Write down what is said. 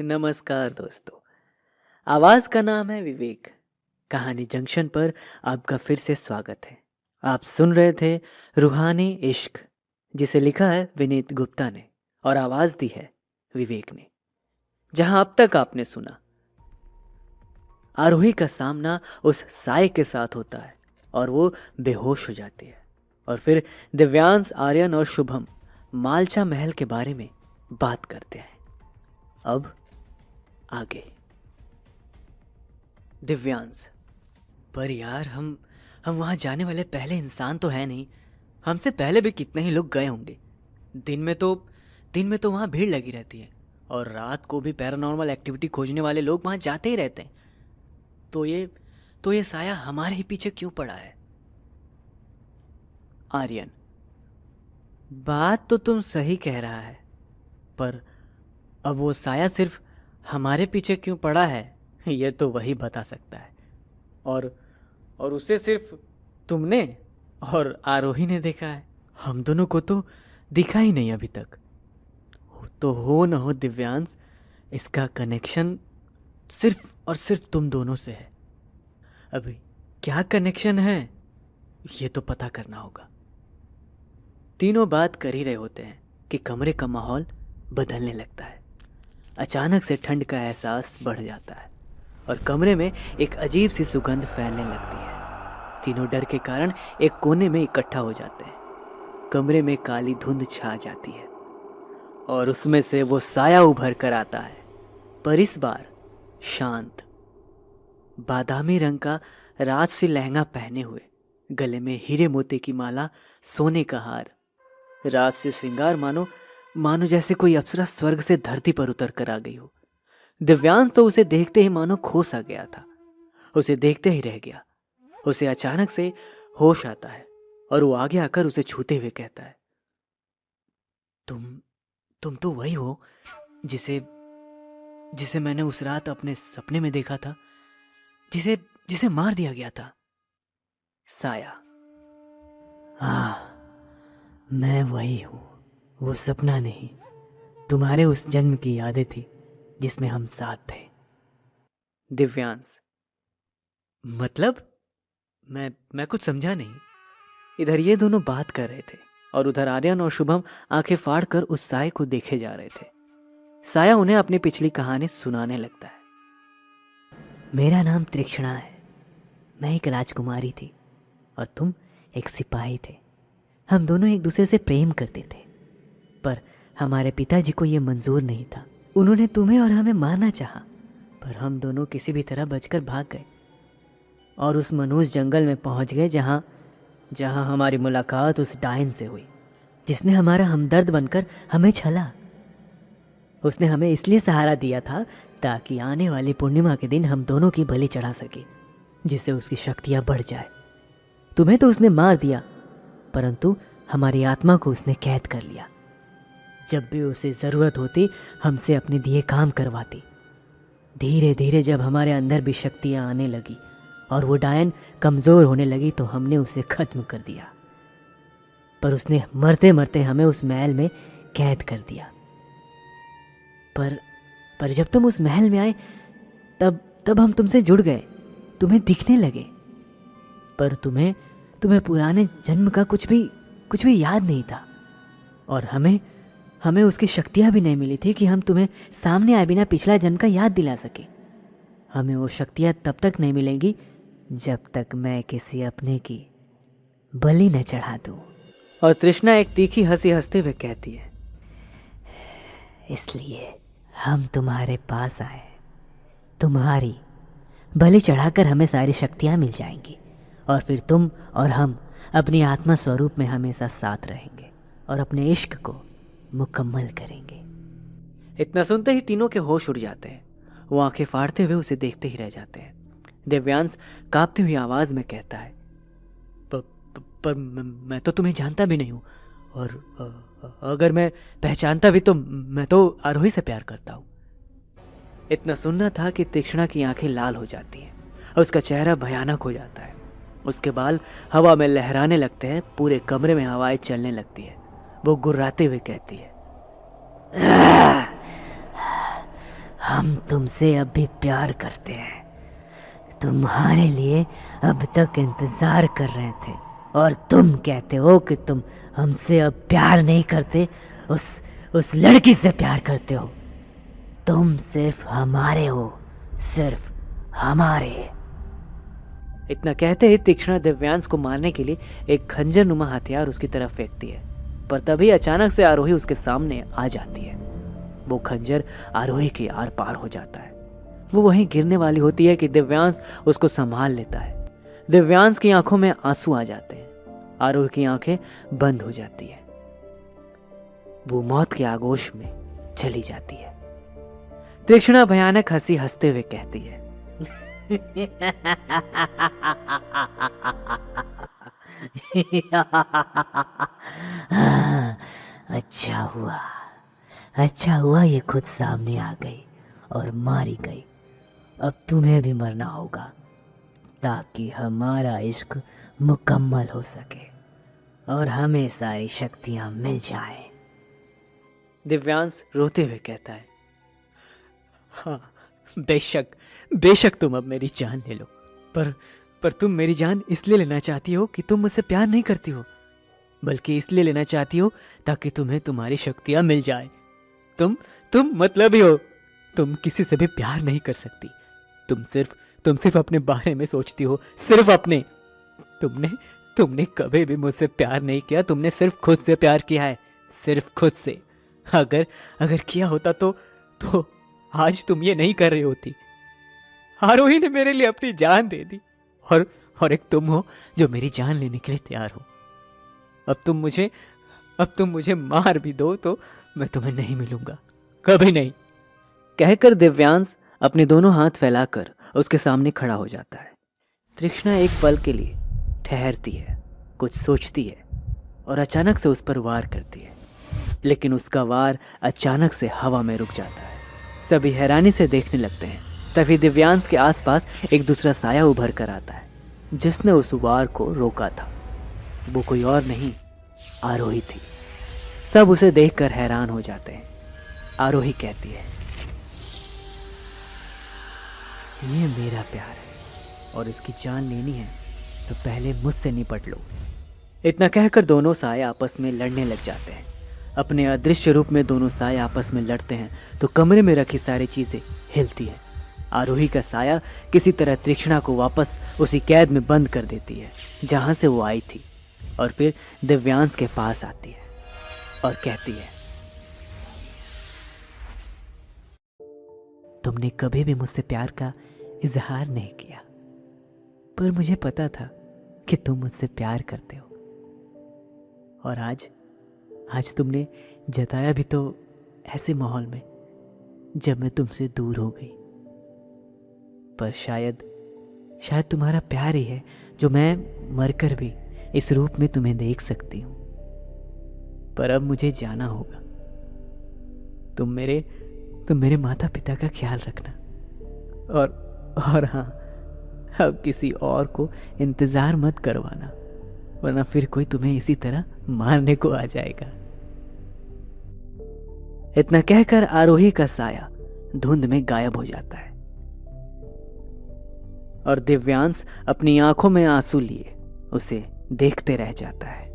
नमस्कार दोस्तों। आवाज का नाम है विवेक। कहानी जंक्शन पर आपका फिर से स्वागत है। आप सुन रहे थे रूहानी इश्क, जिसे लिखा है विनीत गुप्ता ने और आवाज दी है विवेक ने। जहां अब तक आपने सुना, आरोही का सामना उस साय के साथ होता है और वो बेहोश हो जाती है। और फिर दिव्यांश, आर्यन और शुभम मालचा महल के बारे में बात करते हैं। अब आगे। दिव्यांश, पर यार हम वहां जाने वाले पहले इंसान तो है नहीं। हमसे पहले भी कितने ही लोग गए होंगे। दिन में तो वहां भीड़ लगी रहती है और रात को भी पैरानॉर्मल एक्टिविटी खोजने वाले लोग वहां जाते ही रहते हैं। तो ये साया हमारे ही पीछे क्यों पड़ा है? आर्यन, बात तो तुम सही कह रहा है, पर अब वो साया सिर्फ हमारे पीछे क्यों पड़ा है ये तो वही बता सकता है। और उसे सिर्फ तुमने और आरोही ने देखा है। हम दोनों को तो दिखा ही नहीं अभी तक। तो हो न हो दिव्यांश, इसका कनेक्शन सिर्फ और सिर्फ तुम दोनों से है। अभी क्या कनेक्शन है ये तो पता करना होगा। तीनों बात कर ही रहे होते हैं कि कमरे का माहौल बदलने लगता है। अचानक से ठंड का एहसास बढ़ जाता है और कमरे में एक अजीब सी सुगंध फैलने लगती है। तीनों डर के कारण एक कोने में इकट्ठा हो जाते हैं। कमरे में काली धुंध छा जाती है और उसमें से वो साया उभर कर आता है, पर इस बार शांत, बादामी रंग का रात सी लहंगा पहने हुए, गले में हीरे मोती की माला, सोने का हार। रात से श्रृंगार मानो जैसे कोई अप्सरा स्वर्ग से धरती पर उतर कर आ गई हो। दिव्यांश तो उसे देखते ही मानो खो सा गया था। उसे देखते ही रह गया। उसे अचानक से होश आता है और वो आगे आकर उसे छूते हुए कहता है, तुम तो वही हो जिसे मैंने उस रात अपने सपने में देखा था, जिसे मार दिया गया था। साया, हाँ, मैं वही हूं। वो सपना नहीं, तुम्हारे उस जन्म की यादें थी जिसमें हम साथ थे। दिव्यांश, मतलब मैं कुछ समझा नहीं। इधर ये दोनों बात कर रहे थे और उधर आर्यन और शुभम आंखें फाड़ कर उस साय को देखे जा रहे थे। साया उन्हें अपनी पिछली कहानी सुनाने लगता है। मेरा नाम तीक्ष्णा है। मैं एक राजकुमारी थी और तुम एक सिपाही थे। हम दोनों एक दूसरे से प्रेम करते थे, पर हमारे पिताजी को यह मंजूर नहीं था। उन्होंने तुम्हें और हमें मारना चाहा, पर हम दोनों किसी भी तरह बचकर भाग गए और उस मनहूस जंगल में पहुंच गए जहां हमारी मुलाकात उस डायन से हुई, जिसने हमारा हमदर्द बनकर हमें छला। उसने हमें इसलिए सहारा दिया था ताकि आने वाली पूर्णिमा के दिन हम दोनों की बलि चढ़ा सके, जिससे उसकी शक्तियां बढ़ जाए। तुम्हें तो उसने मार दिया, परंतु हमारी आत्मा को उसने कैद कर लिया। जब भी उसे ज़रूरत होती हमसे अपने दिए काम करवाती। धीरे धीरे जब हमारे अंदर भी शक्तियाँ आने लगी और वो डायन कमज़ोर होने लगी तो हमने उसे ख़त्म कर दिया, पर उसने मरते मरते हमें उस महल में कैद कर दिया। पर जब तुम उस महल में आए तब हम तुमसे जुड़ गए, तुम्हें दिखने लगे, पर तुम्हें पुराने जन्म का कुछ भी याद नहीं था और हमें उसकी शक्तियाँ भी नहीं मिली थी कि हम तुम्हें सामने आए बिना पिछला जन्म का याद दिला सके। हमें वो शक्तियाँ तब तक नहीं मिलेंगी जब तक मैं किसी अपने की बलि न चढ़ा दूँ। और तृष्णा एक तीखी हंसी हंसते हुए कहती है, इसलिए हम तुम्हारे पास आए। तुम्हारी बलि चढ़ाकर हमें सारी शक्तियाँ मिल जाएंगी और फिर तुम और हम अपनी आत्मा स्वरूप में हमेशा साथ रहेंगे और अपने इश्क को मुकम्मल करेंगे। इतना सुनते ही तीनों के होश उड़ जाते हैं। वो आंखें फाड़ते हुए उसे देखते ही रह जाते हैं। दिव्यांश कांपती हुई आवाज में कहता है, पर मैं तो तुम्हें जानता भी नहीं हूँ, और अगर मैं पहचानता भी तो मैं तो आरोही से प्यार करता हूँ। इतना सुनना था कि तीक्ष्णा की आंखें लाल हो जाती हैं और उसका चेहरा भयानक हो जाता है। उसके बाल हवा में लहराने लगते हैं, पूरे कमरे में हवाएं चलने लगती है। वो गुर्राते हुए कहती है, हम तुमसे अब भी प्यार करते हैं। तुम्हारे लिए अब तक इंतजार कर रहे थे और तुम कहते हो कि तुम हमसे अब प्यार नहीं करते, उस लड़की से प्यार करते हो। तुम सिर्फ हमारे हो, सिर्फ हमारे। इतना कहते ही तीक्ष्णा दिव्यांश को मारने के लिए एक खंजर नुमा हथियार उसकी तरफ फेंकती है, पर तभी अचानक से आरोही उसके सामने आ जाती है। वो खंजर आरोही के आर पार हो जाता है। वो वहीं गिरने वाली होती है कि दिव्यांश उसको संभाल लेता है। दिव्यांश की आंखों में आंसू आ जाते हैं। आरोही की आंखें बंद हो जाती है। वो मौत के आगोश में चली जाती है। तीक्ष्णा भयानक हंसी हंसते हुए कहती है, अच्छा हुआ ये खुद सामने आ गई और मारी गई। अब तुम्हें भी मरना होगा ताकि हमारा इश्क मुकम्मल हो सके और हमें सारी शक्तियां मिल जाएं। दिव्यांश रोते हुए कहता है, हाँ, बेशक तुम अब मेरी जान ले लो, पर तुम मेरी जान इसलिए लेना चाहती हो कि तुम मुझसे प्यार नहीं करती हो, बल्कि इसलिए लेना चाहती हो ताकि तुम्हें तुम्हारी शक्तियां मिल जाए। तुम मतलबी हो। तुम किसी से भी प्यार नहीं कर सकती। तुम सिर्फ अपने बारे में सोचती हो, सिर्फ अपने। तुमने कभी भी मुझसे प्यार नहीं किया। तुमने सिर्फ खुद से प्यार किया है, सिर्फ खुद से। अगर किया होता तो आज तुम ये नहीं कर रही होती। आरोही ने मेरे लिए अपनी जान दे दी और एक तुम हो जो मेरी जान लेने के लिए तैयार हो। अब तुम मुझे मार भी दो तो मैं तुम्हें नहीं मिलूंगा, कभी नहीं। कहकर दिव्यांश अपने दोनों हाथ फैलाकर उसके सामने खड़ा हो जाता है। तीक्ष्णा एक पल के लिए ठहरती है, कुछ सोचती है और अचानक से उस पर वार करती है, लेकिन उसका वार अचानक से हवा में रुक जाता है। सभी हैरानी से देखने लगते हैं। तभी दिव्यांश के आसपास एक दूसरा साया उभर कर आता है, जिसने उस वार को रोका था। वो कोई और नहीं, आरोही थी। सब उसे देखकर हैरान हो जाते हैं। आरोही कहती है, ये मेरा प्यार है और इसकी जान लेनी है तो पहले मुझसे निपट लो। इतना कहकर दोनों साए आपस में लड़ने लग जाते हैं। अपने अदृश्य रूप में दोनों साए आपस में लड़ते हैं तो कमरे में रखी सारी चीजें हिलती हैं। आरोही का साया किसी तरह तीक्ष्णा को वापस उसी कैद में बंद कर देती है जहां से वो आई थी, और फिर दिव्यांश के पास आती है और कहती है, तुमने कभी भी मुझसे प्यार का इजहार नहीं किया, पर मुझे पता था कि तुम मुझसे प्यार करते हो, और आज तुमने जताया भी तो ऐसे माहौल में जब मैं तुमसे दूर हो गई। पर शायद तुम्हारा प्यार ही है जो मैं मरकर भी इस रूप में तुम्हें देख सकती हूं। पर अब मुझे जाना होगा। तुम मेरे माता पिता का ख्याल रखना, और हाँ, अब किसी और को इंतजार मत करवाना, वरना फिर कोई तुम्हें इसी तरह मारने को आ जाएगा। इतना कहकर आरोही का साया धुंध में गायब हो जाता है और दिव्यांश अपनी आंखों में आंसू लिए उसे देखते रह जाता है।